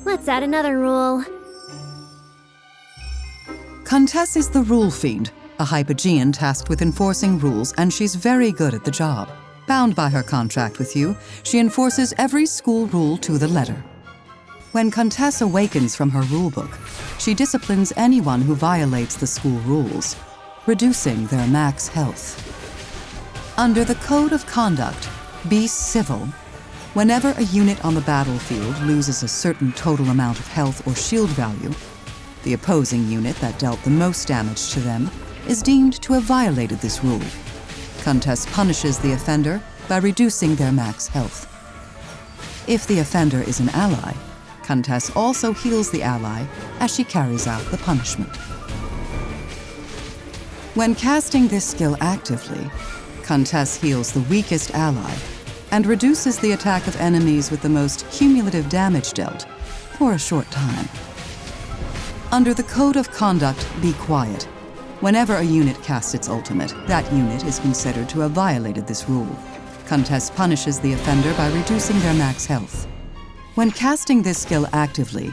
Let's add another rule. Contess is the rule fiend, a Hypogean tasked with enforcing rules, and she's very good at the job. Bound by her contract with you, she enforces every school rule to the letter. When Contess awakens from her rulebook, she disciplines anyone who violates the school rules, reducing their max health. Under the Code of Conduct, be civil. Whenever a unit on the battlefield loses a certain total amount of health or shield value, the opposing unit that dealt the most damage to them is deemed to have violated this rule. Contess punishes the offender by reducing their max health. If the offender is an ally, Contess also heals the ally as she carries out the punishment. When casting this skill actively, Contess heals the weakest ally and reduces the attack of enemies with the most cumulative damage dealt for a short time. Under the Code of Conduct, be quiet. Whenever a unit casts its ultimate, that unit is considered to have violated this rule. Contess punishes the offender by reducing their max health. When casting this skill actively,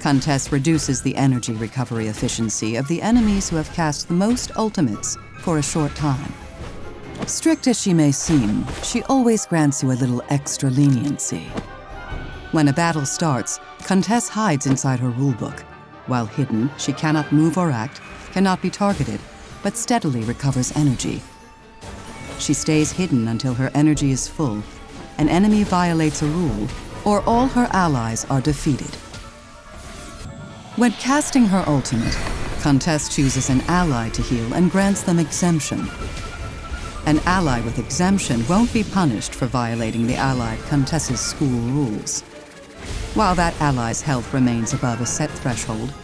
Contess reduces the energy recovery efficiency of the enemies who have cast the most ultimates for a short time. Strict as she may seem, she always grants you a little extra leniency. When a battle starts, Contess hides inside her rulebook. While hidden, she cannot move or act, cannot be targeted, but steadily recovers energy. She stays hidden until her energy is full, an enemy violates a rule, or all her allies are defeated. When casting her ultimate, Contess chooses an ally to heal and grants them exemption. An ally with exemption won't be punished for violating the allied Contess's school rules. While that ally's health remains above a set threshold,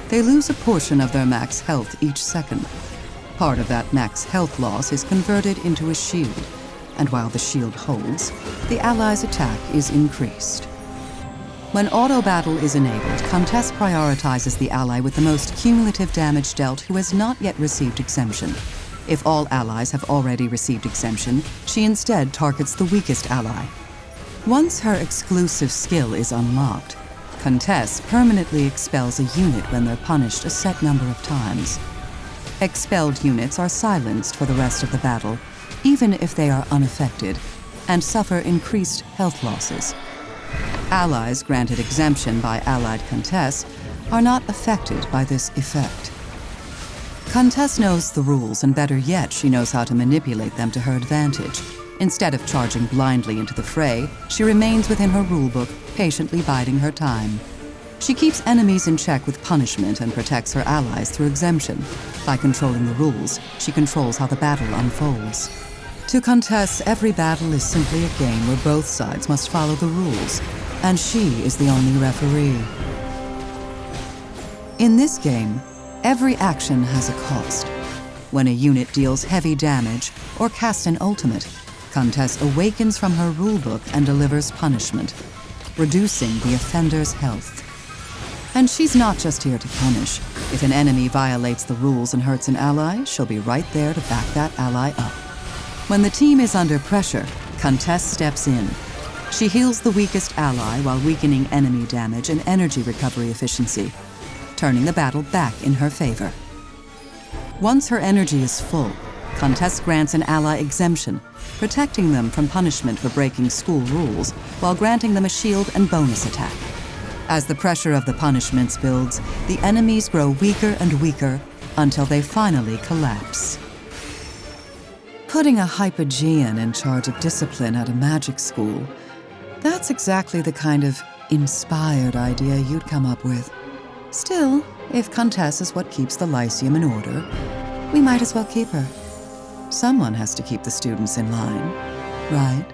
they lose a portion of their max health each second. Part of that max health loss is converted into a shield, and while the shield holds, the ally's attack is increased. When auto battle is enabled, Contess prioritizes the ally with the most cumulative damage dealt who has not yet received exemption. If all allies have already received exemption, she instead targets the weakest ally. Once her exclusive skill is unlocked, Contess permanently expels a unit when they're punished a set number of times. Expelled units are silenced for the rest of the battle, even if they are unaffected, and suffer increased health losses. Allies granted exemption by allied Contess are not affected by this effect. Contess knows the rules, and better yet, she knows how to manipulate them to her advantage. Instead of charging blindly into the fray, she remains within her rulebook, patiently biding her time. She keeps enemies in check with punishment and protects her allies through exemption. By controlling the rules, she controls how the battle unfolds. To Contess, every battle is simply a game where both sides must follow the rules, and she is the only referee. In this game, every action has a cost. When a unit deals heavy damage or casts an ultimate, Contess awakens from her rulebook and delivers punishment, reducing the offender's health. And she's not just here to punish. If an enemy violates the rules and hurts an ally, she'll be right there to back that ally up. When the team is under pressure, Contess steps in. She heals the weakest ally while weakening enemy damage and energy recovery efficiency, turning the battle back in her favor. Once her energy is full, Contess grants an ally exemption, protecting them from punishment for breaking school rules while granting them a shield and bonus attack. As the pressure of the punishments builds, the enemies grow weaker and weaker until they finally collapse. Putting a Hypogean in charge of discipline at a magic school, that's exactly the kind of inspired idea you'd come up with. Still, if Contess is what keeps the Lyceum in order, we might as well keep her. Someone has to keep the students in line, right?